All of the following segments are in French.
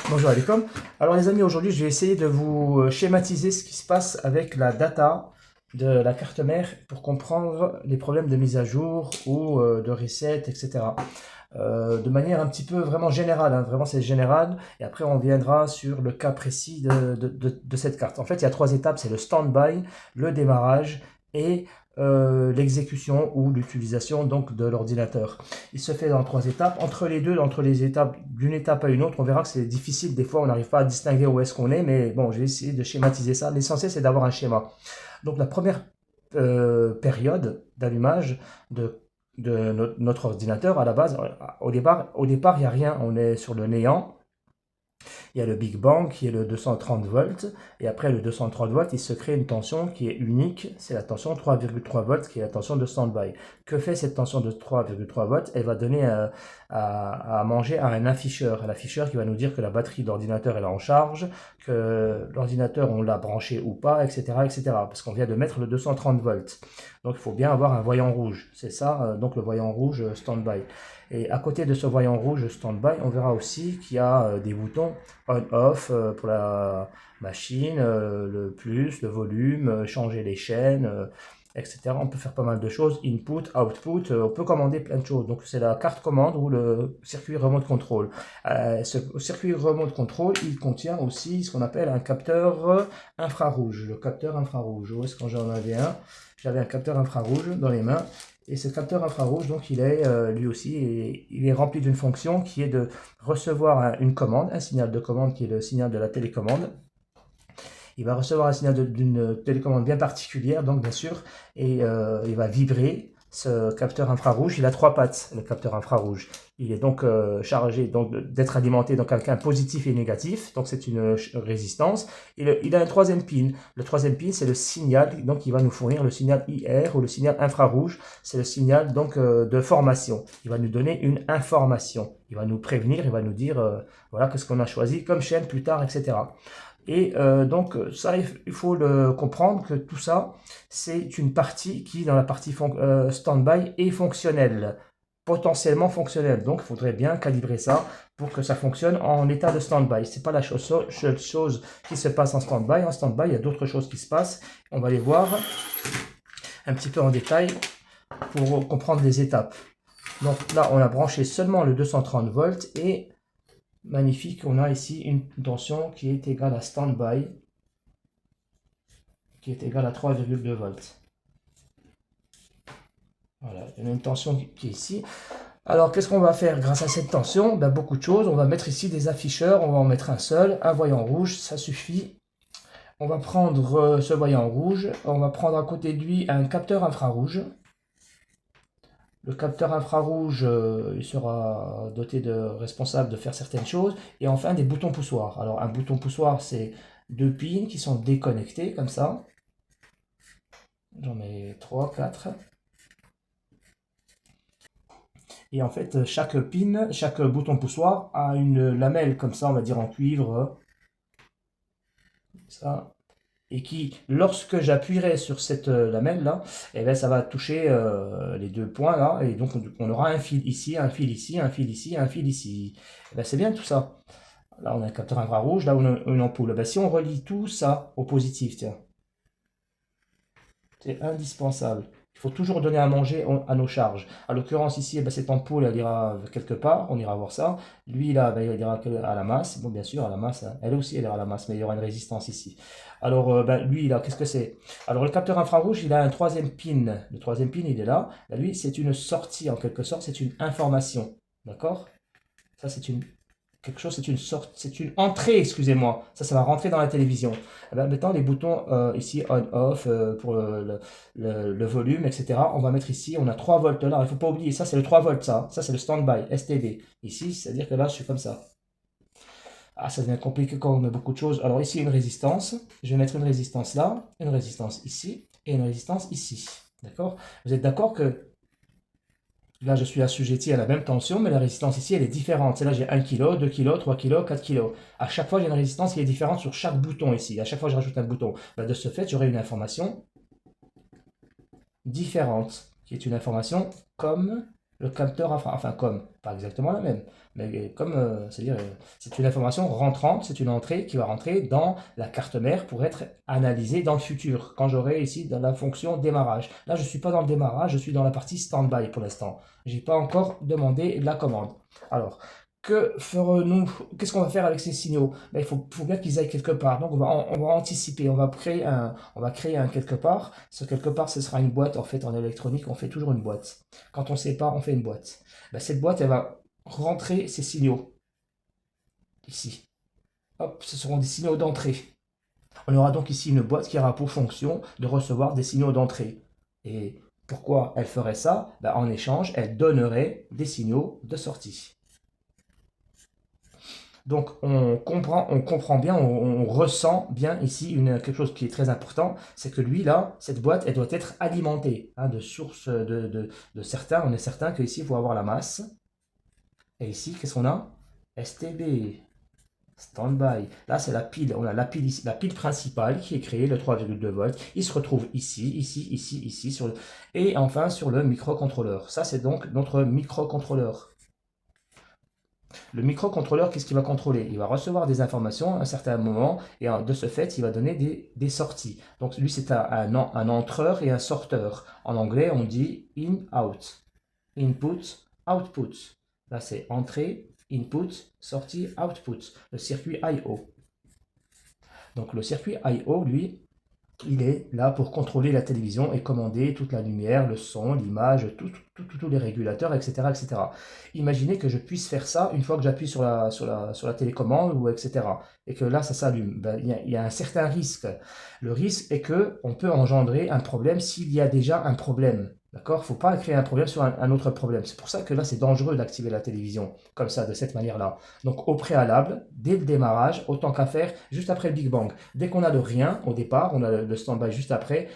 Bonjour Alicom. Alors les amis, aujourd'hui je vais essayer de vous schématiser ce qui se passe avec la data de la carte mère pour comprendre les problèmes de mise à jour ou de reset, etc. De manière un petit peu vraiment générale, hein. Vraiment c'est général, et après on viendra sur le cas précis de cette carte. En fait il y a trois étapes, c'est le stand-by, le démarrage et l'exécution ou l'utilisation donc de l'ordinateur. Il se fait dans trois étapes. Entre les deux, entre les étapes d'une étape à une autre, on verra que c'est difficile. Des fois, on n'arrive pas à distinguer où est-ce qu'on est, mais bon, je vais essayer de schématiser ça. L'essentiel, c'est d'avoir un schéma. Donc, la première période d'allumage de notre ordinateur, à la base, au départ, il n'y a rien. On est sur le néant. Il y a le Big Bang qui est le 230 volts, et après le 230 volts, il se crée une tension qui est unique, c'est la tension 3,3 volts qui est la tension de stand-by. Que fait cette tension de 3,3 volts? Elle va donner à manger à un l'afficheur qui va nous dire que la batterie de l'ordinateur est en charge, que l'ordinateur on l'a branché ou pas, etc., etc., parce qu'on vient de mettre le 230 volts. Donc il faut bien avoir un voyant rouge, c'est ça, donc le voyant rouge stand-by. Et à côté de ce voyant rouge stand-by, on verra aussi qu'il y a des boutons on-off pour la machine, le plus, le volume, changer les chaînes, etc. On peut faire pas mal de choses, input, output, on peut commander plein de choses. Donc c'est la carte commande ou le circuit remote control. Ce circuit remote control, il contient aussi ce qu'on appelle un capteur infrarouge. Le capteur infrarouge, où est-ce que j'en avais un? J'avais un capteur infrarouge dans les mains. Et ce capteur infrarouge, donc il est lui aussi, il est rempli d'une fonction qui est de recevoir une commande, un signal de commande qui est le signal de la télécommande. Il va recevoir un signal d'une télécommande bien particulière, donc bien sûr, et il va vibrer. Ce capteur infrarouge, il a trois pattes, le capteur infrarouge. Il est donc chargé d'être alimenté donc avec un positif et négatif, donc c'est une résistance. Il a un troisième pin. Le troisième pin, c'est le signal, donc il va nous fournir le signal IR ou le signal infrarouge. C'est le signal donc de formation. Il va nous donner une information. Il va nous prévenir, il va nous dire voilà qu'est-ce qu'on a choisi comme chaîne plus tard, etc. Et donc ça, il faut le comprendre que tout ça, c'est une partie qui, dans la partie stand-by, est fonctionnelle, potentiellement fonctionnelle. Donc il faudrait bien calibrer ça pour que ça fonctionne en état de stand-by. C'est pas la seule chose qui se passe en stand-by. En stand-by, il y a d'autres choses qui se passent. On va les voir un petit peu en détail pour comprendre les étapes. Donc là, on a branché seulement le 230 volts et magnifique, on a ici une tension qui est égale à stand-by, qui est égale à 3,2 volts. Voilà, il y a une tension qui est ici. Alors, qu'est-ce qu'on va faire grâce à cette tension? Ben, beaucoup de choses. On va mettre ici des afficheurs, on va en mettre un seul, un voyant rouge, ça suffit. On va prendre ce voyant rouge, on va prendre à côté de lui un capteur infrarouge. Le capteur infrarouge, il sera doté de responsable de faire certaines choses. Et enfin, des boutons poussoirs. Alors, un bouton poussoir, c'est deux pins qui sont déconnectés, comme ça. J'en mets 3, 4. Et en fait, chaque pin, chaque bouton poussoir a une lamelle, comme ça, on va dire en cuivre. Ça. Et qui, lorsque j'appuierai sur cette lamelle là, eh bien, ça va toucher les deux points là, et donc on aura un fil ici, un fil ici, un fil ici, un fil ici. Eh bien, c'est bien tout ça. Là, on a un capteur infrarouge, là, on a une ampoule. Eh bien, si on relie tout ça au positif, tiens, c'est indispensable. Il faut toujours donner à manger à nos charges. À l'occurrence ici, eh ben, cette ampoule, elle ira quelque part, on ira voir ça. Lui, là, ben, il ira à la masse. Bon, bien sûr, à la masse, hein. Elle aussi, elle ira à la masse, mais il y aura une résistance ici. Alors, ben, lui, là, qu'est-ce que c'est? Alors, le capteur infrarouge, il a un troisième pin. Le troisième pin, il est là. Ben, lui, c'est une sortie, en quelque sorte, c'est une information. D'accord? Ça, c'est une quelque chose, c'est une entrée, excusez-moi. Ça va rentrer dans la télévision. Eh ben, maintenant, les boutons ici, on-off, pour le volume, etc. On va mettre ici, on a 3 volts là. Il ne faut pas oublier, ça c'est le 3 volts, ça. Ça c'est le standby, STB. Ici, c'est-à-dire que là, je suis comme ça. Ah, ça devient compliqué quand on met beaucoup de choses. Alors ici, une résistance. Je vais mettre une résistance là, une résistance ici, et une résistance ici. D'accord? Vous êtes d'accord que là, je suis assujetti à la même tension, mais la résistance ici, elle est différente. C'est là, j'ai 1 kg, 2 kg, 3 kg, 4 kg. À chaque fois, j'ai une résistance qui est différente sur chaque bouton ici. À chaque fois, je rajoute un bouton. Ben, de ce fait, j'aurai une information différente, qui est une information comme Le capteur, enfin comme, pas exactement la même, mais comme, c'est-à-dire, c'est une information rentrante, c'est une entrée qui va rentrer dans la carte mère pour être analysée dans le futur, quand j'aurai ici dans la fonction démarrage. Là, je ne suis pas dans le démarrage, je suis dans la partie stand-by pour l'instant. Je n'ai pas encore demandé la commande. Alors, que ferons-nous? Qu'est-ce qu'on va faire avec ces signaux? Ben, il faut bien qu'ils aillent quelque part. Donc, on va anticiper, on va créer un quelque part. Ce quelque part, ce sera une boîte. En fait, en électronique, on fait toujours une boîte. Quand on sépare, on fait une boîte. Ben, cette boîte, elle va rentrer ces signaux ici. Hop, ce seront des signaux d'entrée. On aura donc ici une boîte qui aura pour fonction de recevoir des signaux d'entrée. Et pourquoi elle ferait ça? Ben, en échange, elle donnerait des signaux de sortie. Donc on comprend bien, on ressent bien ici quelque chose qui est très important, c'est que lui là, cette boîte, elle doit être alimentée de sources de certains. On est certain qu'ici, il faut avoir la masse. Et ici, qu'est-ce qu'on a? STB, standby. Là, c'est la pile. On a la pile ici, la pile principale qui est créée, le 3,2 volts. Il se retrouve ici, ici, ici, ici, et enfin sur le microcontrôleur. Ça, c'est donc notre microcontrôleur. Le microcontrôleur, qu'est-ce qu'il va contrôler? Il va recevoir des informations à un certain moment et de ce fait, il va donner des sorties. Donc lui, c'est un entreur et un sorteur. En anglais, on dit in-out. Input, output. Là, c'est entrée, input, sortie, output. Le circuit I/O. Donc le circuit I/O, lui, il est là pour contrôler la télévision et commander toute la lumière, le son, l'image, tous les régulateurs, etc., etc. Imaginez que je puisse faire ça une fois que j'appuie sur la télécommande, ou etc. Et que là, ça s'allume. Ben, il y a un certain risque. Le risque est que on peut engendrer un problème s'il y a déjà un problème. D'accord? Il ne faut pas créer un problème sur un autre problème. C'est pour ça que là, c'est dangereux d'activer la télévision comme ça, de cette manière-là. Donc, au préalable, dès le démarrage, autant qu'à faire, juste après le Big Bang. Dès qu'on a le rien au départ, on a le stand-by juste après.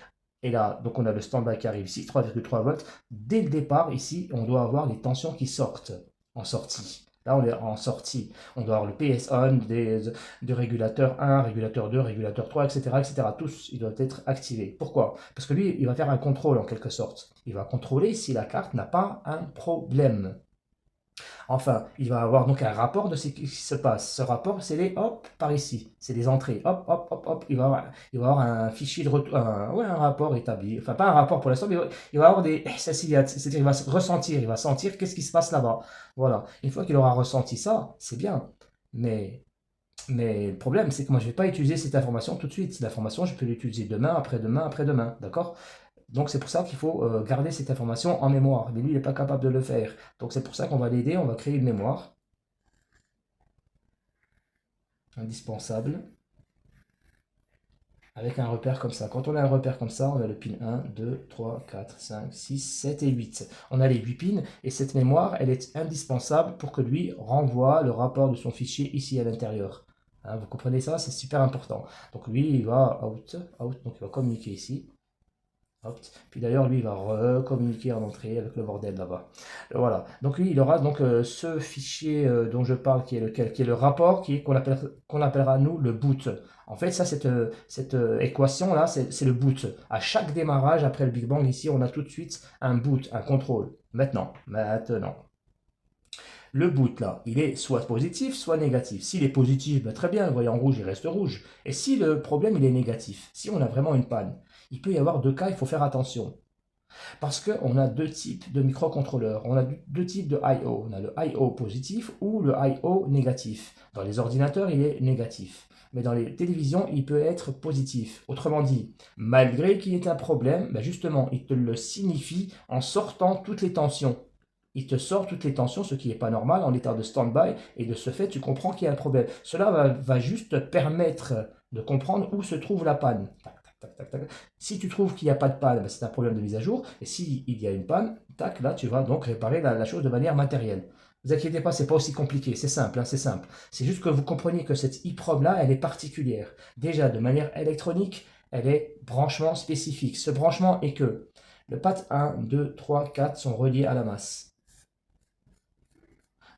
Et là, donc on a le stand-by qui arrive ici, 3,3 volts. Dès le départ, ici, on doit avoir les tensions qui sortent en sortie. Là, on est en sortie. On doit avoir le PS-on, des régulateurs 1, régulateur 2, régulateur 3, etc., etc. Tous, ils doivent être activés. Pourquoi? Parce que lui, il va faire un contrôle en quelque sorte. Il va contrôler si la carte n'a pas un problème. Enfin, il va avoir donc un rapport de ce qui se passe. Ce rapport, c'est les hop par ici. C'est les entrées. Hop, hop, hop, hop. Il va avoir un fichier de retour, ouais, un rapport établi. Enfin, pas un rapport pour l'instant, mais il va avoir des c'est-à-dire il va ressentir, il va sentir qu'est-ce qui se passe là-bas. Voilà. Une fois qu'il aura ressenti ça, c'est bien. Mais, mais le problème, c'est que moi, je ne vais pas utiliser cette information tout de suite. Cette information, je peux l'utiliser demain, après-demain, après-demain. D'accord? Donc c'est pour ça qu'il faut garder cette information en mémoire. Mais lui, il n'est pas capable de le faire. Donc c'est pour ça qu'on va l'aider, on va créer une mémoire indispensable avec un repère comme ça. Quand on a un repère comme ça, on a le pin 1, 2, 3, 4, 5, 6, 7 et 8. On a les 8 pins et cette mémoire, elle est indispensable pour que lui renvoie le rapport de son fichier ici à l'intérieur. Hein, vous comprenez ça? C'est super important. Donc lui, il va out, donc il va communiquer ici. Hop. Puis d'ailleurs, lui, il va recommuniquer en entrée avec le bordel là-bas. Voilà. Donc lui, il aura donc ce fichier dont je parle, qui est lequel? Qui est le rapport qu'on appellera nous le boot. En fait, ça, cette équation-là, c'est le boot. À chaque démarrage, après le Big Bang, ici, on a tout de suite un boot, un contrôle. Maintenant. Le boot là, il est soit positif, soit négatif. S'il est positif, ben, très bien, vous voyez en rouge, il reste rouge. Et si le problème il est négatif, si on a vraiment une panne, il peut y avoir deux cas, il faut faire attention. Parce qu'on a deux types de microcontrôleurs. On a deux types de I/O. On a le I/O positif ou le I/O négatif. Dans les ordinateurs, il est négatif. Mais dans les télévisions, il peut être positif. Autrement dit, malgré qu'il y ait un problème, ben justement, il te le signifie en sortant toutes les tensions. Il te sort toutes les tensions, ce qui n'est pas normal en état de stand-by, et de ce fait, tu comprends qu'il y a un problème. Cela va juste permettre de comprendre où se trouve la panne. Tac, tac, tac, tac. Si tu trouves qu'il n'y a pas de panne, ben c'est un problème de mise à jour. Et s'il y a une panne, tac, là, tu vas donc réparer la chose de manière matérielle. Ne vous inquiétez pas, c'est pas aussi compliqué, c'est simple, hein, c'est simple. C'est juste que vous compreniez que cette EEPROM-là, elle est particulière. Déjà, de manière électronique, elle est branchement spécifique. Ce branchement est que le path 1, 2, 3, 4 sont reliés à la masse.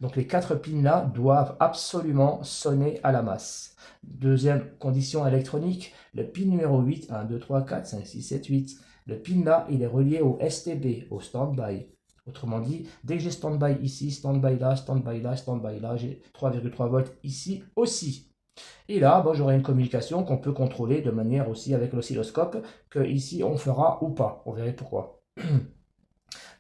Donc les 4 pins là doivent absolument sonner à la masse. Deuxième condition électronique, le pin numéro 8, 1, 2, 3, 4, 5, 6, 7, 8. Le pin là, il est relié au STB, au standby. Autrement dit, dès que j'ai stand-by ici, stand-by là, stand-by là, stand-by là, j'ai 3,3 volts ici aussi. Et là, bon, j'aurai une communication qu'on peut contrôler de manière aussi avec l'oscilloscope, que ici on fera ou pas. On verra pourquoi.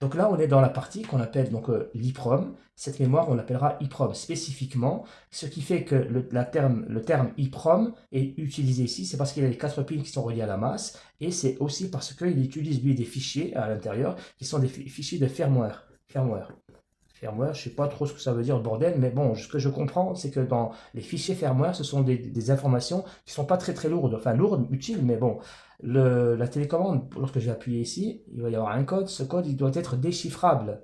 Donc là, on est dans la partie qu'on appelle donc l'EEPROM. Cette mémoire, on l'appellera EEPROM spécifiquement, ce qui fait que le terme EEPROM est utilisé ici, c'est parce qu'il y a les 4 pins qui sont reliés à la masse, et c'est aussi parce qu'il utilise lui des fichiers à l'intérieur qui sont des fichiers de firmware. Firmware, je ne sais pas trop ce que ça veut dire, le bordel, mais bon, ce que je comprends, c'est que dans les fichiers firmware, ce sont des informations qui ne sont pas très lourdes, enfin lourdes, utiles, mais bon, la télécommande, lorsque j'ai appuyé ici, il va y avoir un code, ce code, il doit être déchiffrable.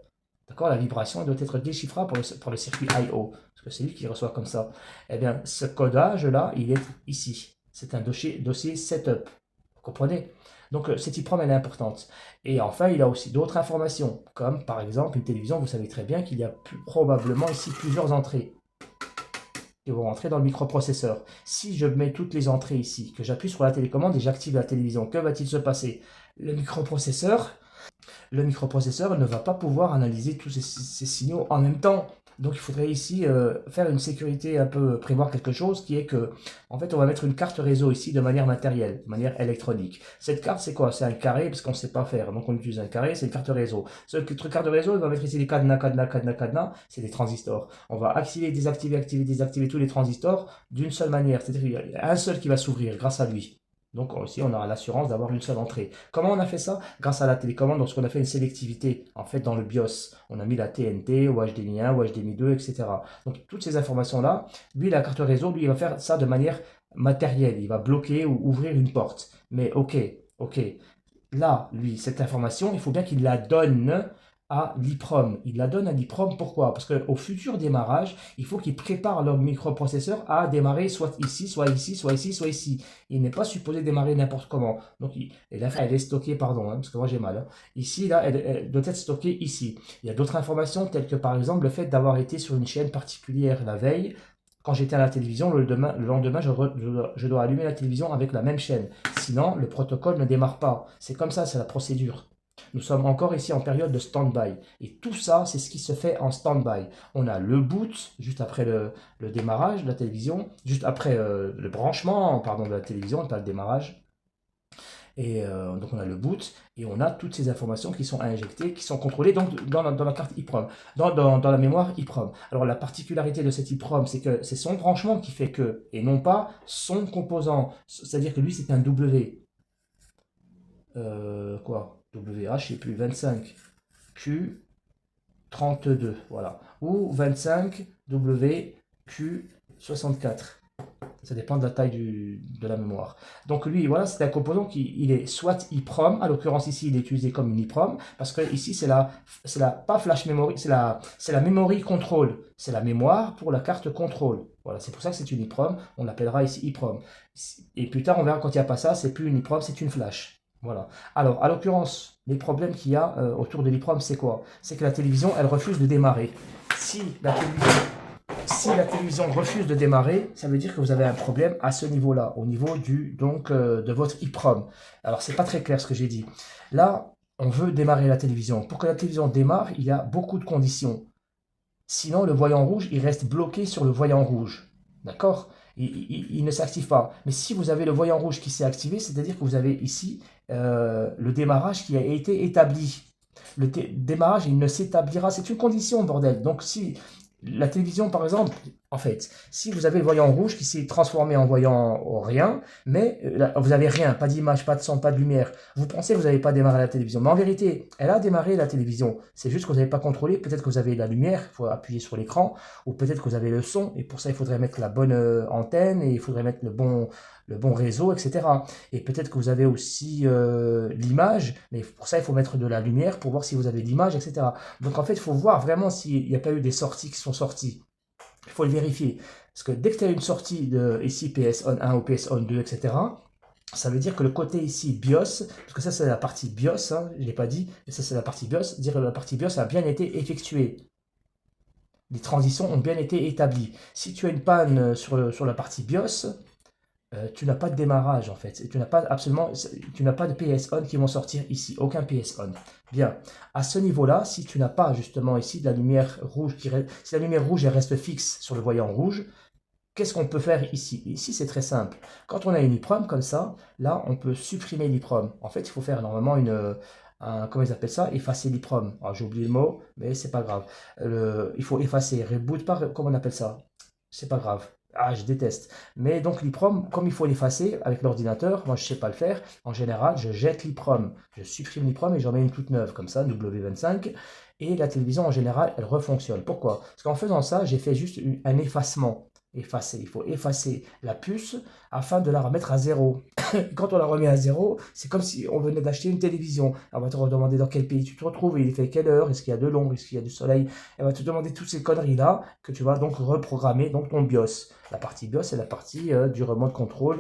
D'accord, la vibration, elle doit être déchiffrable pour le circuit I/O, parce que c'est lui qui reçoit comme ça. Eh bien, ce codage-là, il est ici. C'est un dossier setup. Vous comprenez? Donc, cette EEPROM, elle est importante. Et enfin, il a aussi d'autres informations, comme par exemple une télévision. Vous savez très bien qu'il y a probablement ici plusieurs entrées qui vont rentrer dans le microprocesseur. Si je mets toutes les entrées ici, que j'appuie sur la télécommande et j'active la télévision, que va-t-il se passer? Le microprocesseur ne va pas pouvoir analyser tous ces signaux en même temps. Donc il faudrait ici faire une sécurité un peu, prévoir quelque chose qui est que, en fait, on va mettre une carte réseau ici de manière matérielle, de manière électronique. Cette carte, c'est quoi? C'est un carré, parce qu'on ne sait pas faire. Donc on utilise un carré, c'est une carte réseau. Cette carte réseau, on va mettre ici des cadenas, c'est des transistors. On va activer, désactiver tous les transistors d'une seule manière. C'est-à-dire qu'il y a un seul qui va s'ouvrir grâce à lui. Donc ici, on aura l'assurance d'avoir une seule entrée. Comment on a fait ça? Grâce à la télécommande, lorsqu'on a fait une sélectivité, en fait, dans le BIOS. On a mis la TNT, ou HDMI 1, ou HDMI 2, etc. Donc, toutes ces informations-là, lui, la carte réseau, lui, il va faire ça de manière matérielle. Il va bloquer ou ouvrir une porte. Mais ok. Là, lui, cette information, il faut bien qu'il la donne à l'EEPROM. Il la donne à l'EEPROM, pourquoi? Parce qu'au futur démarrage, il faut qu'il prépare leur microprocesseur à démarrer soit ici, soit ici, soit ici, soit ici. Il n'est pas supposé démarrer n'importe comment. Donc, et là, elle est stockée, pardon, parce que moi j'ai mal. Ici, là, elle doit être stockée ici. Il y a d'autres informations, telles que par exemple le fait d'avoir été sur une chaîne particulière la veille. Quand j'étais à la télévision, le lendemain, je dois allumer la télévision avec la même chaîne. Sinon, le protocole ne démarre pas. C'est comme ça, c'est la procédure. Nous sommes encore ici en période de stand-by. Et tout ça, c'est ce qui se fait en stand-by. On a le boot, juste après le démarrage de la télévision, juste après le branchement, pardon, de la télévision, pas le démarrage. Et donc on a le boot, et on a toutes ces informations qui sont injectées, qui sont contrôlées donc, dans la carte EEPROM, dans la mémoire EEPROM. Alors la particularité de cet EEPROM, c'est que c'est son branchement qui fait que, et non pas son composant. C'est-à-dire que lui, c'est un W. WH, je sais plus, 25 Q 32, voilà. Ou 25 W Q 64. Ça dépend de la taille de la mémoire. Donc lui, voilà, c'est un composant qui est soit EEPROM, à l'occurrence ici, il est utilisé comme une EEPROM, parce que ici, c'est la pas flash memory, c'est la memory control. C'est la mémoire pour la carte contrôle. Voilà, c'est pour ça que c'est une EEPROM, on l'appellera ici EEPROM. Et plus tard, on verra quand il n'y a pas ça, c'est plus une EEPROM, c'est une flash. Voilà. Alors, à l'occurrence, les problèmes qu'il y a autour de l'EEPROM, c'est quoi? C'est que la télévision, elle refuse de démarrer. Si la télévision refuse de démarrer, ça veut dire que vous avez un problème à ce niveau-là, au niveau de votre EEPROM. Alors, c'est pas très clair ce que j'ai dit. Là, on veut démarrer la télévision. Pour que la télévision démarre, il y a beaucoup de conditions. Sinon, le voyant rouge, il reste bloqué sur le voyant rouge. D'accord? Il ne s'active pas. Mais si vous avez le voyant rouge qui s'est activé, c'est-à-dire que vous avez ici le démarrage qui a été établi. Le démarrage, il ne s'établira. C'est une condition, bordel. Donc, si la télévision, par exemple, en fait, si vous avez le voyant rouge qui s'est transformé en voyant rien, mais vous n'avez rien, pas d'image, pas de son, pas de lumière, vous pensez que vous n'avez pas démarré la télévision. Mais en vérité, elle a démarré la télévision. C'est juste que vous n'avez pas contrôlé. Peut-être que vous avez la lumière, il faut appuyer sur l'écran, ou peut-être que vous avez le son, et pour ça, il faudrait mettre la bonne antenne, et il faudrait mettre le bon réseau, etc. Et peut-être que vous avez aussi l'image, mais pour ça, il faut mettre de la lumière pour voir si vous avez l'image, etc. Donc en fait, il faut voir vraiment s'il n'y a pas eu des sorties qui sont sorties. Il faut le vérifier. Parce que dès que tu as une sortie de ici PS1 ou PS1 etc., ça veut dire que le côté ici BIOS, parce que ça c'est la partie BIOS, hein, je ne l'ai pas dit, mais ça c'est la partie BIOS, dire que la partie BIOS a bien été effectuée. Les transitions ont bien été établies. Si tu as une panne sur la partie BIOS, tu n'as pas de démarrage en fait. Tu n'as pas absolument, tu n'as pas de PS-on qui vont sortir ici, aucun PS-on. Bien, à ce niveau-là, si tu n'as pas justement ici de la lumière rouge si la lumière rouge elle reste fixe sur le voyant rouge, qu'est-ce qu'on peut faire ici? Ici, c'est très simple. Quand on a une EEPROM comme ça, là, on peut supprimer l'EEPROM. En fait, il faut faire normalement comment ils appellent ça? Effacer l'EEPROM. Alors, j'ai oublié le mot, mais c'est pas grave. Il faut effacer, reboot, pas, comment on appelle ça? C'est pas grave. Ah, je déteste. Mais donc l'EEPROM, comme il faut l'effacer avec l'ordinateur, moi je sais pas le faire. En général, je jette l'EEPROM, je supprime l'EEPROM et j'en mets une toute neuve, comme ça, W25. Et la télévision en général, elle refonctionne. Pourquoi? Parce qu'en faisant ça, j'ai fait juste un effacement. Effacer, il faut effacer la puce afin de la remettre à zéro. Quand on la remet à zéro, c'est comme si on venait d'acheter une télévision. On va te redemander dans quel pays tu te retrouves, il est fait quelle heure, est-ce qu'il y a de l'ombre, est-ce qu'il y a du soleil. Elle va te demander toutes ces conneries-là que tu vas donc reprogrammer donc ton BIOS. La partie BIOS, c'est la partie du remote control.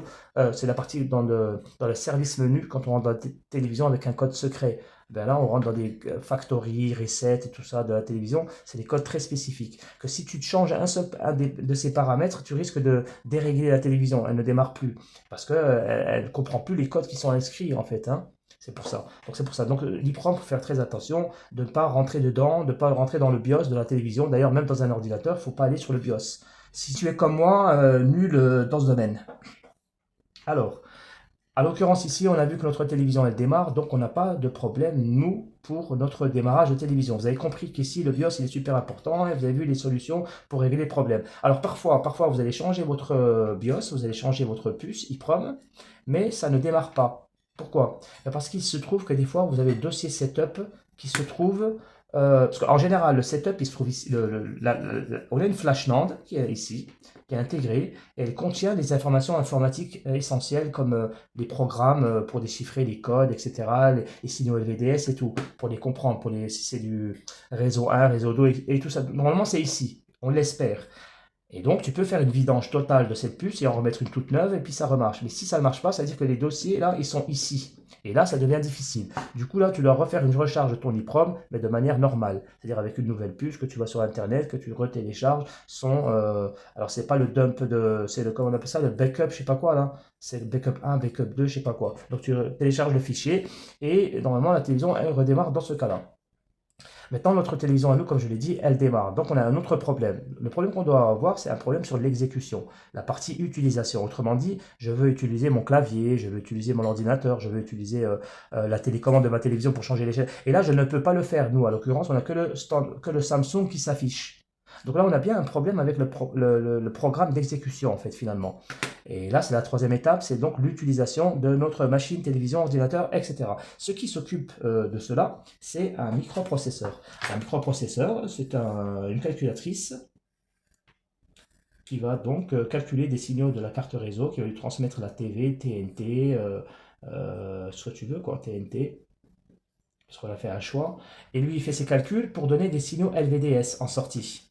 C'est la partie dans le service menu quand on rentre dans la télévision avec un code secret. Ben là, on rentre dans des factories, reset et tout ça de la télévision. C'est des codes très spécifiques. Que si tu te changes de ces paramètres, tu risques de dérégler la télévision. Elle ne démarre plus. Parce qu'elle ne comprend plus les codes qui sont inscrits, en fait. Hein. C'est pour ça. Donc, c'est pour ça. Donc, l'IPROM, il faut faire très attention de ne pas rentrer dedans, de ne pas rentrer dans le BIOS de la télévision. D'ailleurs, même dans un ordinateur, il ne faut pas aller sur le BIOS. Si tu es comme moi, nul dans ce domaine. Alors, à l'occurrence ici, on a vu que notre télévision elle démarre, donc on n'a pas de problème, nous, pour notre démarrage de télévision. Vous avez compris qu'ici, le BIOS il est super important et vous avez vu les solutions pour régler les problèmes. Alors parfois vous allez changer votre BIOS, vous allez changer votre puce EEPROM, mais ça ne démarre pas. Pourquoi? Parce qu'il se trouve que des fois, vous avez le dossier setup qui se trouve... parce qu'en général, le setup, il se trouve ici. On a une flash NAND qui est ici, qui est intégrée, et elle contient des informations informatiques essentielles comme les programmes pour déchiffrer les codes, etc., les signaux LVDS et tout, pour les comprendre, si c'est du réseau 1, réseau 2 et tout ça. Normalement, c'est ici, on l'espère. Et donc, tu peux faire une vidange totale de cette puce et en remettre une toute neuve, et puis ça remarche. Mais si ça ne marche pas, ça veut dire que les dossiers, là, ils sont ici. Et là, ça devient difficile. Du coup, là, tu dois refaire une recharge de ton EEPROM, mais de manière normale. C'est-à-dire avec une nouvelle puce que tu vas sur Internet, que tu retélécharges. Alors, c'est pas le dump c'est comment on appelle ça, le backup, je sais pas quoi, là. C'est le backup 1, backup 2, je sais pas quoi. Donc, tu télécharges le fichier, et normalement, la télévision, elle redémarre dans ce cas-là. Maintenant, notre télévision à nous, comme je l'ai dit, elle démarre. Donc, on a un autre problème. Le problème qu'on doit avoir, c'est un problème sur l'exécution, la partie utilisation. Autrement dit, je veux utiliser mon clavier, je veux utiliser mon ordinateur, je veux utiliser la télécommande de ma télévision pour changer les chaînes. Et là, je ne peux pas le faire. Nous, à l'occurrence, on n'a que le Samsung qui s'affiche. Donc là, on a bien un problème avec le programme d'exécution, en fait, finalement. Et là, c'est la troisième étape, c'est donc l'utilisation de notre machine, télévision, ordinateur, etc. Ce qui s'occupe de cela, c'est un microprocesseur. Un microprocesseur, c'est une calculatrice qui va donc calculer des signaux de la carte réseau, qui va lui transmettre la TV, TNT, ce que tu veux, quoi, TNT, parce qu'on a fait un choix. Et lui, il fait ses calculs pour donner des signaux LVDS en sortie.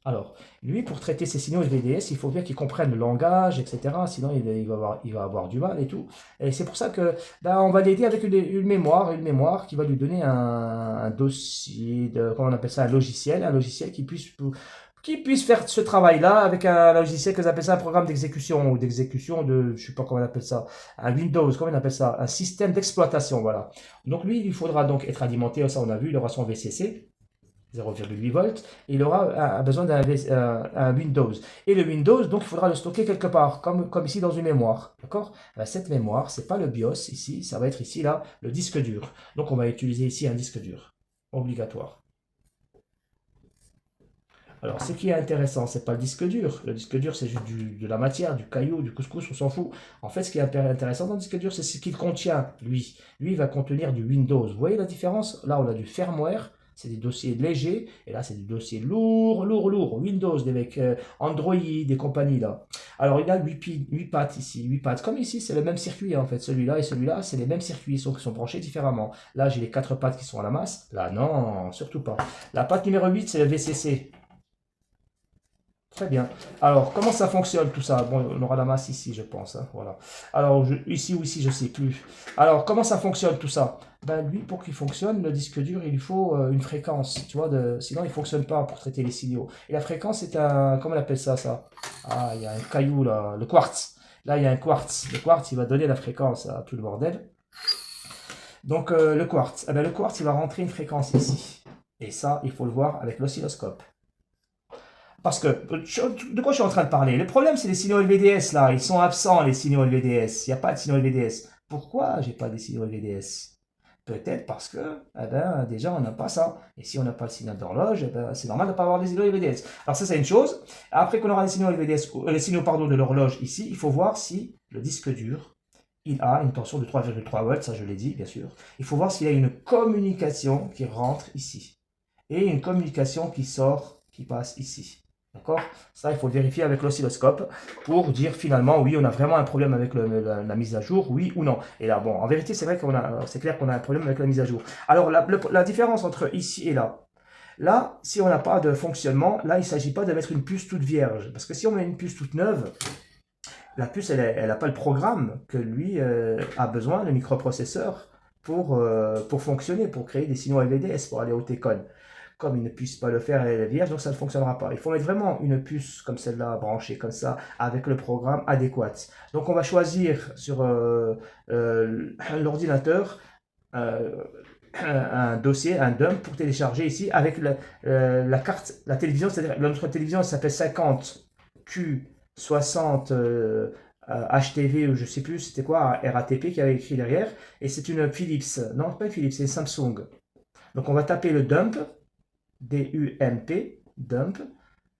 Alors, lui, pour traiter ces signaux LVDS, il faut bien qu'il comprenne le langage, etc. Sinon, il va avoir du mal et tout. Et c'est pour ça que on va l'aider avec une mémoire qui va lui donner un dossier, comment on appelle ça, un logiciel qui puisse faire ce travail-là avec un logiciel que appelle ça un programme d'exécution ou d'exécution de, je sais pas comment on appelle ça, un Windows, comment on appelle ça, un système d'exploitation, voilà. Donc lui, il faudra donc être alimenté, ça on a vu, il aura son VCC. 0,8 volts, et il aura besoin d'un Windows. Et le Windows, donc, il faudra le stocker quelque part, comme ici dans une mémoire. D'accord? Cette mémoire, c'est pas le BIOS ici, ça va être ici, là, le disque dur. Donc, on va utiliser ici un disque dur. Obligatoire. Alors, ce qui est intéressant, c'est pas le disque dur. Le disque dur, c'est juste de la matière, du caillou, du couscous, on s'en fout. En fait, ce qui est intéressant dans le disque dur, c'est ce qu'il contient, lui. Lui, il va contenir du Windows. Vous voyez la différence? Là, on a du firmware. C'est des dossiers légers, et là c'est des dossiers lourds, Windows, avec Android et compagnie là. Alors il a 8 pattes ici, 8 pattes. Comme ici, c'est le même circuit en fait. Celui-là et celui-là, c'est les mêmes circuits, sauf qu'ils sont branchés différemment. Là, j'ai les 4 pattes qui sont à la masse. Là, non, surtout pas. La patte numéro 8, c'est le VCC. Très bien. Alors, comment ça fonctionne tout ça? Bon, on aura la masse ici, je pense. Hein, voilà. Alors, ici ou ici, je ne sais plus. Alors, comment ça fonctionne tout ça? Ben, lui, pour qu'il fonctionne, le disque dur, il lui faut une fréquence. Tu vois, sinon, il ne fonctionne pas pour traiter les signaux. Et la fréquence, c'est un... Comment on appelle ça, ça? Ah, il y a un caillou là, le quartz. Là, il y a un quartz. Le quartz, il va donner la fréquence à tout le bordel. Donc, le quartz. Eh ben, le quartz, il va rentrer une fréquence ici. Et ça, il faut le voir avec l'oscilloscope. Parce que, de quoi je suis en train de parler? Le problème, c'est les signaux LVDS, là. Ils sont absents, les signaux LVDS. Il n'y a pas de signaux LVDS. Pourquoi j'ai pas des signaux LVDS? Peut-être parce que, eh ben, déjà, on n'a pas ça. Et si on n'a pas le signal d'horloge, eh ben, c'est normal de ne pas avoir des signaux LVDS. Alors ça, c'est une chose. Après qu'on aura les signaux LVDS, les signaux, pardon, de l'horloge ici, il faut voir si le disque dur, il a une tension de 3,3 volts, ça je l'ai dit, bien sûr. Il faut voir s'il y a une communication qui rentre ici. Et une communication qui sort, qui passe ici. D'accord? Ça, il faut le vérifier avec l'oscilloscope pour dire finalement, oui, on a vraiment un problème avec la mise à jour, oui ou non. Et là, bon, en vérité, c'est vrai c'est clair qu'on a un problème avec la mise à jour. Alors, la différence entre ici et là, si on n'a pas de fonctionnement, là, il ne s'agit pas de mettre une puce toute vierge. Parce que si on met une puce toute neuve, la puce, elle n'a pas le programme que lui a besoin, le microprocesseur, pour fonctionner, pour créer des signaux LVDS, pour aller au T-Con. Comme il ne puisse pas le faire, elle est vierge, donc ça ne fonctionnera pas. Il faut mettre vraiment une puce comme celle-là, branchée comme ça, avec le programme adéquat. Donc on va choisir sur l'ordinateur un dossier, un dump pour télécharger ici avec la carte, la télévision, c'est-à-dire notre télévision elle s'appelle 50Q60 HTV ou je sais plus, c'était quoi, RATP qui avait écrit derrière, et c'est une Philips, non pas une Philips, c'est une Samsung. Donc on va taper le dump, D-U-M-P, dump.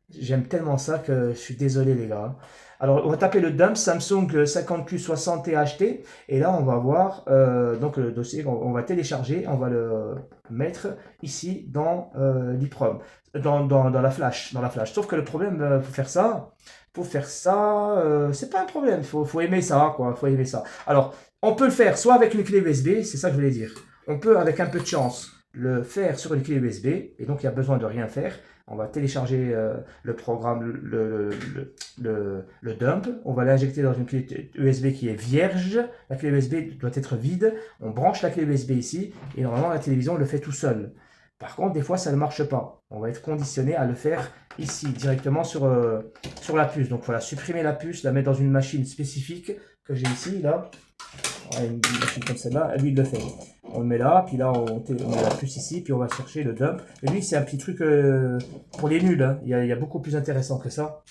J'aime tellement ça que je suis désolé les gars. Alors on va taper le dump Samsung 50Q60 THT et là on va voir donc le dossier, on va télécharger, on va le mettre ici dans l'EEPROM, dans la flash, Sauf que le problème pour faire ça, c'est pas un problème, faut aimer ça quoi, faut aimer ça. Alors on peut le faire soit avec une clé USB, c'est ça que je voulais dire. On peut avec un peu de chance le faire sur une clé USB et donc il n'y a besoin de rien faire. On va télécharger le programme, le dump. On va l'injecter dans une clé USB qui est vierge. La clé USB doit être vide. On branche la clé USB ici et normalement la télévision le fait tout seul. Par contre, des fois, ça ne marche pas. On va être conditionné à le faire ici, directement sur la puce. Donc voilà, supprimer la puce, la mettre dans une machine spécifique que j'ai ici, là. Ouais, une machine comme celle-là, lui il le fait. On le met là, puis là on met la puce ici, puis on va chercher le dump. Et lui c'est un petit truc pour les nuls, hein. Il y a beaucoup plus intéressant que ça.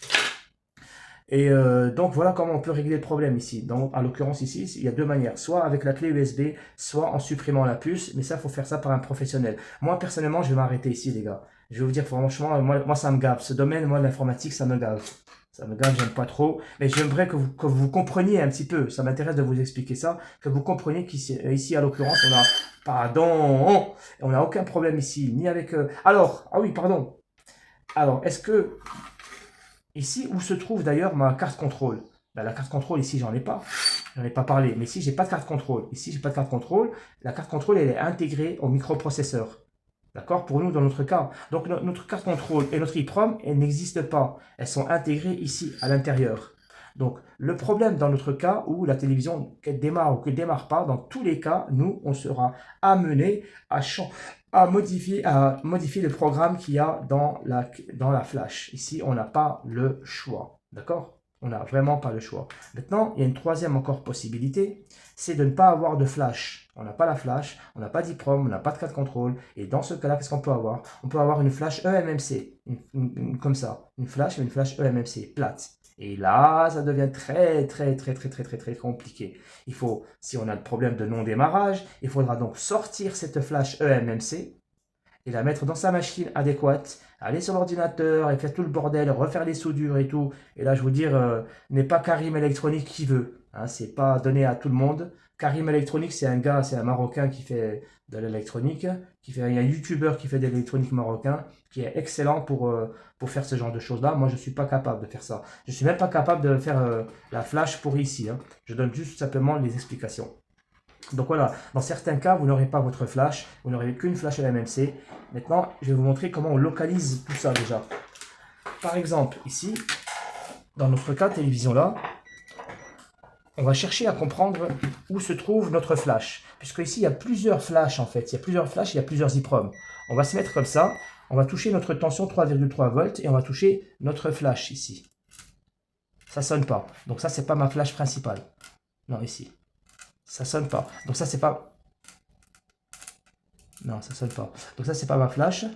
Et donc voilà comment on peut régler le problème ici. Donc, en l'occurrence ici, il y a deux manières. Soit avec la clé USB, soit en supprimant la puce. Mais ça, il faut faire ça par un professionnel. Moi, personnellement, je vais m'arrêter ici, les gars. Je vais vous dire franchement, moi ça me gave. Ce domaine, moi, l'informatique, ça me gave. Ça me gave, j'aime pas trop. Mais j'aimerais que vous compreniez un petit peu. Ça m'intéresse de vous expliquer ça. Que vous compreniez qu'ici, à l'occurrence, on a... Pardon, on n'a aucun problème ici. Ni avec... Alors, ah oui, pardon. Alors, est-ce que... Ici, où se trouve d'ailleurs ma carte contrôle? Ben, la carte contrôle, ici, j'en ai pas. J'en ai pas parlé. Mais ici, j'ai pas de carte contrôle. Ici, j'ai pas de carte contrôle. La carte contrôle, elle est intégrée au microprocesseur. D'accord? Pour nous, dans notre cas. Donc, notre carte contrôle et notre EEPROM, elles n'existent pas. Elles sont intégrées ici, à l'intérieur. Donc, le problème dans notre cas où la télévision, qu'elle démarre ou qu'elle démarre pas, dans tous les cas, nous, on sera amené à modifier le programme qu'il y a dans la flash. Ici, on n'a pas le choix. D'accord? On n'a vraiment pas le choix. Maintenant, il y a une troisième encore possibilité, c'est de ne pas avoir de flash. On n'a pas la flash, on n'a pas d'EEPROM, on n'a pas de carte contrôle. Et dans ce cas-là, qu'est-ce qu'on peut avoir? On peut avoir une flash eMMC, comme ça. Une flash eMMC, plate. Et là, ça devient très compliqué. Il faut, si on a le problème de non-démarrage, il faudra donc sortir cette flash eMMC et la mettre dans sa machine adéquate, aller sur l'ordinateur et faire tout le bordel, refaire les soudures et tout. Et là, je vous dire, n'est pas Karim Électronique qui veut. Hein, c'est pas donné à tout le monde. Karim Électronique, c'est un Marocain qui fait de l'électronique, il y a un YouTuber qui fait de l'électronique marocain, qui est excellent pour faire ce genre de choses-là. Moi, je ne suis pas capable de faire ça. Je ne suis même pas capable de faire la flash pour ici. Hein. Je donne juste simplement les explications. Donc voilà, dans certains cas, vous n'aurez pas votre flash, vous n'aurez qu'une flash eMMC. Maintenant, je vais vous montrer comment on localise tout ça déjà. Par exemple, ici, dans notre cas télévision là, on va chercher à comprendre où se trouve notre flash. Puisque ici, il y a plusieurs flashs en fait. Il y a plusieurs flashs, il y a plusieurs EEPROM. On va se mettre comme ça. On va toucher notre tension 3,3 volts et on va toucher notre flash ici. Ça sonne pas. Donc ça, c'est pas ma flash principale. Non, ici. Ça sonne pas. Donc ça, c'est pas... Non, ça sonne pas. Donc ça, c'est pas ma flash.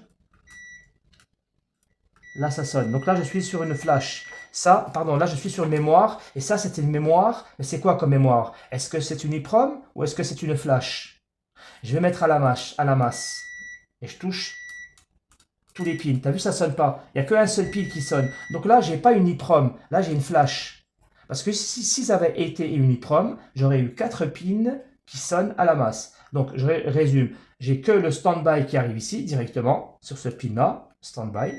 Là, ça sonne. Donc là, je suis sur une flash. Ça, pardon, là, je suis sur une mémoire. Et ça, c'était une mémoire. Mais c'est quoi comme mémoire? Est-ce que c'est une EEPROM ou est-ce que c'est une flash? Je vais mettre à la masse. Et je touche tous les pins. T'as vu, ça sonne pas. Il n'y a qu'un seul pin qui sonne. Donc là, j'ai pas une EEPROM. Là, j'ai une flash. Parce que si ça avait été une EEPROM, j'aurais eu 4 pins qui sonnent à la masse. Donc, je résume. J'ai que le standby qui arrive ici, directement, sur ce pin-là, standby.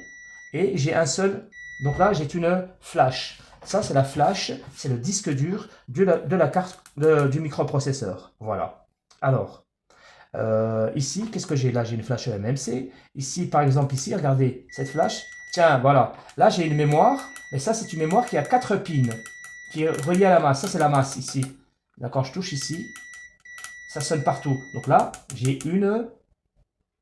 Et j'ai un seul. Donc là, j'ai une flash. Ça, c'est la flash. C'est le disque dur de la carte du microprocesseur. Voilà. Alors, ici, qu'est-ce que j'ai là? J'ai une flash MMC. Ici, par exemple, ici, regardez, cette flash. Tiens, voilà. Là, j'ai une mémoire. Et ça, c'est une mémoire qui a 4 pins. Qui est reliée à la masse. Ça, c'est la masse ici. D'accord, je touche ici. Ça sonne partout. Donc là, j'ai une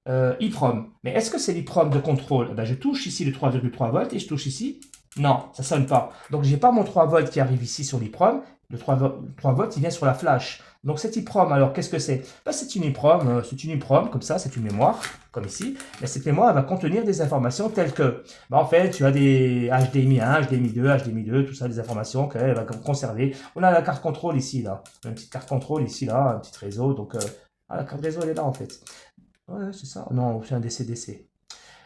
EEPROM. Mais est-ce que c'est l'EEPROM de contrôle? Ben, je touche ici le 3,3 volts et je touche ici. Non, ça ne sonne pas. Donc, je n'ai pas mon 3 volts qui arrive ici sur l'EEPROM. Le 3 volts, il vient sur la flash. Donc, cette EEPROM, alors, qu'est-ce que c'est? Ben, c'est une EEPROM, comme ça, c'est une mémoire, comme ici. Mais cette mémoire, elle va contenir des informations telles que, ben, en fait, tu as des HDMI 1, HDMI 2, HDMI 2, tout ça, des informations qu'elle va conserver. On a la carte contrôle ici, là. Une petite carte contrôle ici, là, un petit réseau. Donc, la carte réseau, elle est là, en fait. Ouais, c'est ça. Non, c'est un DC-DC.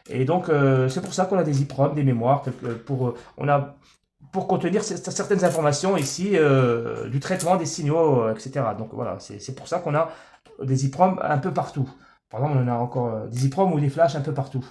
Et donc, c'est pour ça qu'on a des EEPROM, des mémoires, pour contenir certaines informations ici, du traitement des signaux, etc. Donc voilà, c'est pour ça qu'on a des EEPROM un peu partout. Par exemple, on a encore des EEPROM ou des flashs un peu partout.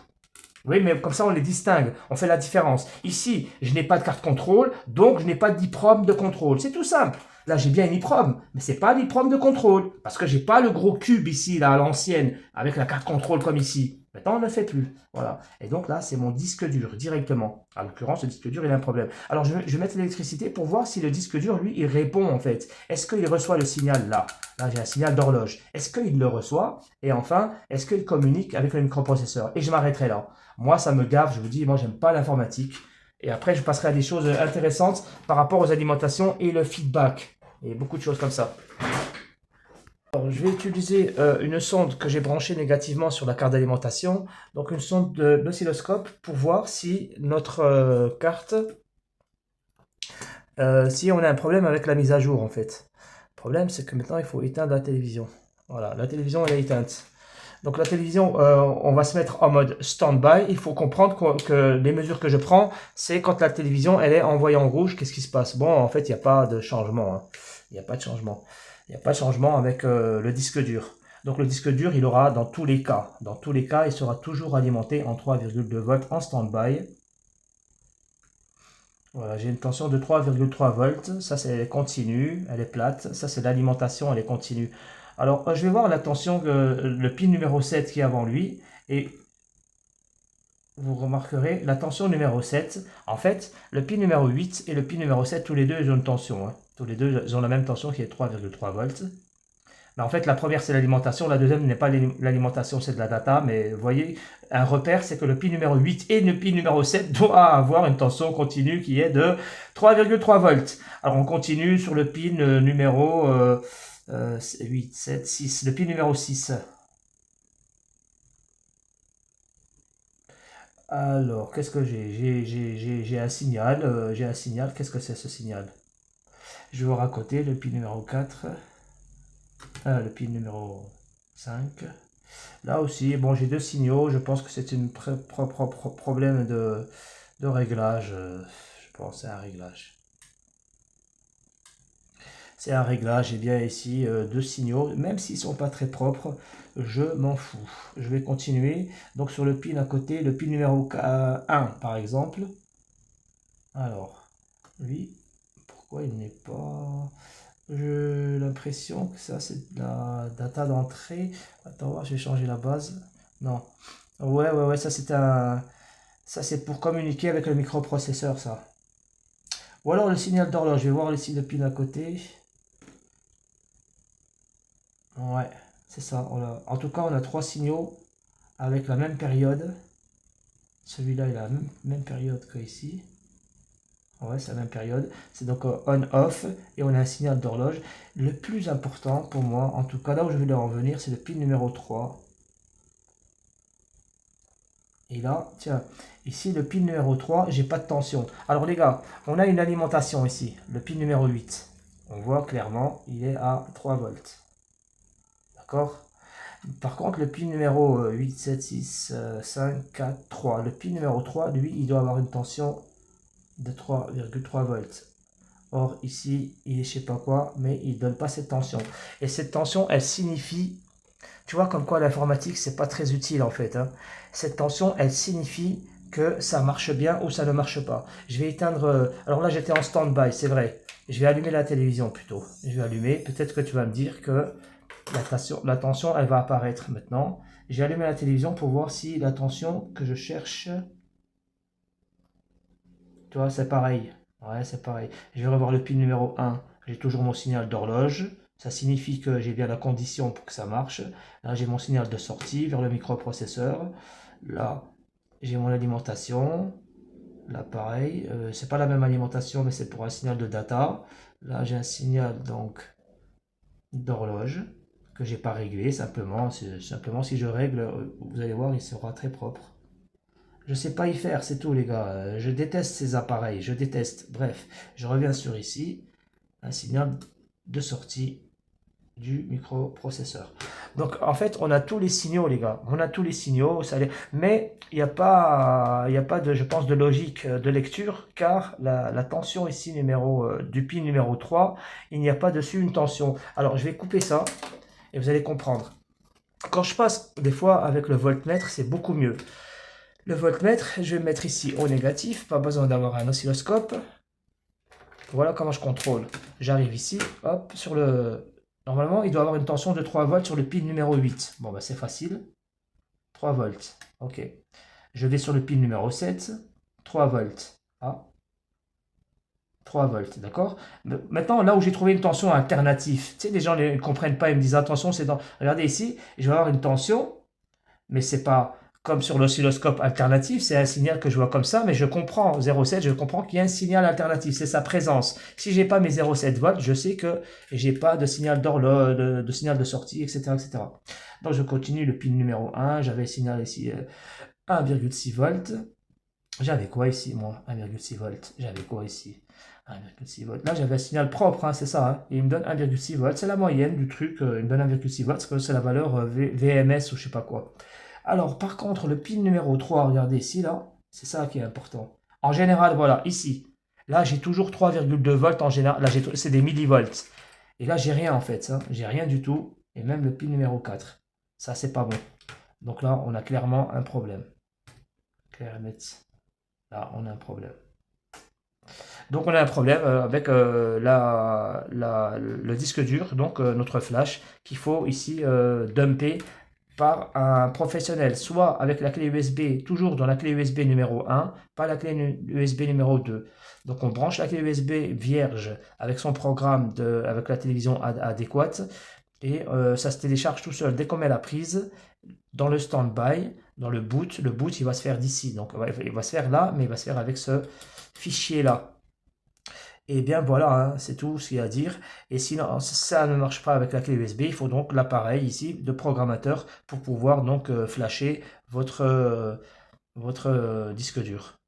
Oui, mais comme ça, on les distingue. On fait la différence. Ici, je n'ai pas de carte contrôle, donc je n'ai pas d'EEPROM de contrôle. C'est tout simple. Là, j'ai bien une EEPROM, mais c'est pas l'EEPROM de contrôle. Parce que j'ai pas le gros cube ici, là, à l'ancienne, avec la carte contrôle comme ici. Maintenant, on ne le fait plus. Voilà. Et donc là, c'est mon disque dur, directement. En l'occurrence, le disque dur, il a un problème. Alors, je vais mettre l'électricité pour voir si le disque dur, lui, il répond, en fait. Est-ce qu'il reçoit le signal, là? Là, j'ai un signal d'horloge. Est-ce qu'il le reçoit? Et enfin, est-ce qu'il communique avec le microprocesseur? Et je m'arrêterai là. Moi, ça me gave, je vous dis, moi, j'aime pas l'informatique. Et après, je passerai à des choses intéressantes par rapport aux alimentations et le feedback. Et beaucoup de choses comme ça. Alors, je vais utiliser une sonde que j'ai branchée négativement sur la carte d'alimentation. Donc, une sonde d'oscilloscope pour voir si notre carte, si on a un problème avec la mise à jour, en fait. Le problème, c'est que maintenant, il faut éteindre la télévision. Voilà, la télévision, elle est éteinte. Donc la télévision, on va se mettre en mode stand-by. Il faut comprendre que les mesures que je prends, c'est quand la télévision, elle est envoyée en rouge, qu'est-ce qui se passe? Bon, en fait, il n'y a pas de changement. Hein. Il n'y a pas de changement. Il n'y a pas de changement avec le disque dur. Donc le disque dur, il aura dans tous les cas, il sera toujours alimenté en 3,2 volts en stand-by. Voilà, j'ai une tension de 3,3 volts. Ça, c'est continue, elle est plate. Ça, c'est l'alimentation, elle est continue. Alors, je vais voir la tension, le pin numéro 7 qui est avant lui. Et vous remarquerez la tension numéro 7. En fait, le pin numéro 8 et le pin numéro 7, tous les deux, ils ont une tension. Hein. Tous les deux, ils ont la même tension qui est 3,3 volts. Mais en fait, la première, c'est l'alimentation. La deuxième n'est pas l'alimentation, c'est de la data. Mais vous voyez, un repère, c'est que le pin numéro 8 et le pin numéro 7 doivent avoir une tension continue qui est de 3,3 volts. Alors, on continue sur le pin numéro 8, 7, 6. Le pin numéro 6. Alors, qu'est-ce que j'ai? J'ai un signal. J'ai un signal. Qu'est-ce que c'est ce signal? Je vais voir à côté le pin numéro 4. Le pin numéro 5. Là aussi, bon, j'ai deux signaux. Je pense que c'est un problème de réglage. Je pense c'est un réglage. C'est un réglage. J'ai bien ici deux signaux. Même s'ils ne sont pas très propres, je m'en fous. Je vais continuer. Donc sur le pin à côté, le pin numéro 1 par exemple. Alors, lui, pourquoi il n'est pas... J'ai l'impression que ça c'est de la data d'entrée. Attends, je vais changer la base. Non. Ouais, ça c'est un... Ça c'est pour communiquer avec le microprocesseur ça. Ou alors le signal d'horloge. Je vais voir ici le pin à côté. Ouais, c'est ça. En tout cas, on a trois signaux avec la même période. Celui-là, il a la même période que ici. Ouais, c'est la même période. C'est donc on-off et on a un signal d'horloge. Le plus important pour moi, en tout cas là où je vais en venir, c'est le pin numéro 3. Et là, tiens, ici le pin numéro 3, j'ai pas de tension. Alors les gars, on a une alimentation ici, le pin numéro 8. On voit clairement, il est à 3 volts. D'accord? Par contre, le pin numéro 8, 7, 6, 5, 4, 3. Le pin numéro 3, lui, il doit avoir une tension de 3,3 volts. Or, ici, il est je sais pas quoi, mais il ne donne pas cette tension. Et cette tension, elle signifie, tu vois, comme quoi l'informatique, c'est pas très utile en fait, hein. Cette tension, elle signifie que ça marche bien ou ça ne marche pas. Je vais éteindre. Alors là, j'étais en stand-by, c'est vrai. Je vais allumer la télévision plutôt. Je vais allumer. Peut-être que tu vas me dire que la tension, elle va apparaître maintenant. J'ai allumé la télévision pour voir si la tension que je cherche. Tu vois, c'est pareil. Ouais, c'est pareil. Je vais revoir le pin numéro 1. J'ai toujours mon signal d'horloge. Ça signifie que j'ai bien la condition pour que ça marche. Là, j'ai mon signal de sortie vers le microprocesseur. Là, j'ai mon alimentation. Là, pareil. C'est pas la même alimentation, mais c'est pour un signal de data. Là, j'ai un signal donc d'horloge que j'ai pas réglé. Simplement, si je règle, vous allez voir, il sera très propre. Je sais pas y faire, c'est tout les gars. Je déteste ces appareils, je déteste. Bref, je reviens sur ici, un signal de sortie du microprocesseur. Donc en fait, on a tous les signaux les gars. On a tous les signaux, mais il n'y a pas de, je pense, de logique de lecture, car la tension ici du pin numéro 3, il n'y a pas dessus une tension. Alors je vais couper ça et vous allez comprendre. Quand je passe des fois avec le voltmètre, c'est beaucoup mieux. Le voltmètre, je vais le mettre ici au négatif, pas besoin d'avoir un oscilloscope. Voilà comment je contrôle. J'arrive ici, hop, sur le... Normalement, il doit avoir une tension de 3 volts sur le pin numéro 8. Bon, bah c'est facile. 3 volts, ok. Je vais sur le pin numéro 7, 3 volts. Ah, 3 volts, d'accord. Maintenant, là où j'ai trouvé une tension alternative, tu sais, les gens ne comprennent pas, ils me disent attention, c'est dans... Regardez ici, je vais avoir une tension, mais c'est pas comme sur l'oscilloscope alternatif, c'est un signal que je vois comme ça, mais je comprends 0,7, je comprends qu'il y a un signal alternatif, c'est sa présence. Si j'ai pas mes 0,7 volts, je sais que j'ai pas de signal d'horloge, de signal de sortie, etc., etc. Donc je continue le pin numéro 1, j'avais le signal ici 1,6 volts. J'avais quoi ici, moi 1,6 volts. J'avais quoi ici 1,6 volts. Là, j'avais un signal propre, hein, c'est ça. Hein, et il me donne 1,6 volts. C'est la moyenne du truc. Il me donne 1,6 volts parce que c'est la valeur VMS ou je sais pas quoi. Alors, par contre, le pin numéro 3, regardez ici, là, c'est ça qui est important. En général, voilà, ici, là, j'ai toujours 3,2 volts en général. Là, c'est des millivolts. Et là, j'ai rien en fait, ça. J'ai rien du tout. Et même le pin numéro 4. Ça, c'est pas bon. Donc là, on a clairement un problème. Clairement, là, on a un problème. Donc on a un problème avec le disque dur, donc notre flash, qu'il faut ici dumper par un professionnel, soit avec la clé USB, toujours dans la clé USB numéro 1, pas la clé USB numéro 2. Donc on branche la clé USB vierge avec son programme, avec la télévision adéquate, et ça se télécharge tout seul. Dès qu'on met la prise, dans le stand-by, dans le boot il va se faire d'ici. Donc il va se faire là, mais il va se faire avec ce fichier-là. Et bien voilà, hein, c'est tout ce qu'il y a à dire. Et sinon, ça ne marche pas avec la clé USB, il faut donc l'appareil ici de programmateur pour pouvoir donc flasher votre disque dur.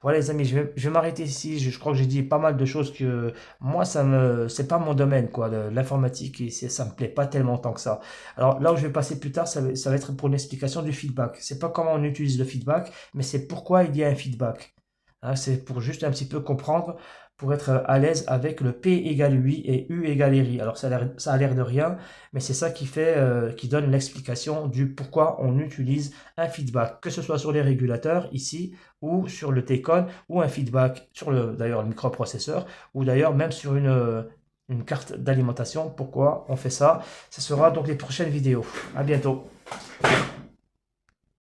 Voilà les amis, je vais m'arrêter ici. Je crois que j'ai dit pas mal de choses que moi, c'est pas mon domaine, quoi, l'informatique, et ça me plaît pas tellement tant que ça. Alors là où je vais passer plus tard, ça va être pour une explication du feedback. C'est pas comment on utilise le feedback, mais c'est pourquoi il y a un feedback. Hein, c'est pour juste un petit peu comprendre, pour être à l'aise avec le P égale UI et U égale RI. Alors ça a l'air de rien, mais c'est ça qui donne l'explication du pourquoi on utilise un feedback, que ce soit sur les régulateurs ici, ou sur le Tcon, ou un feedback sur d'ailleurs le microprocesseur, ou d'ailleurs même sur une carte d'alimentation. Pourquoi on fait ça? Ce sera donc les prochaines vidéos. À bientôt.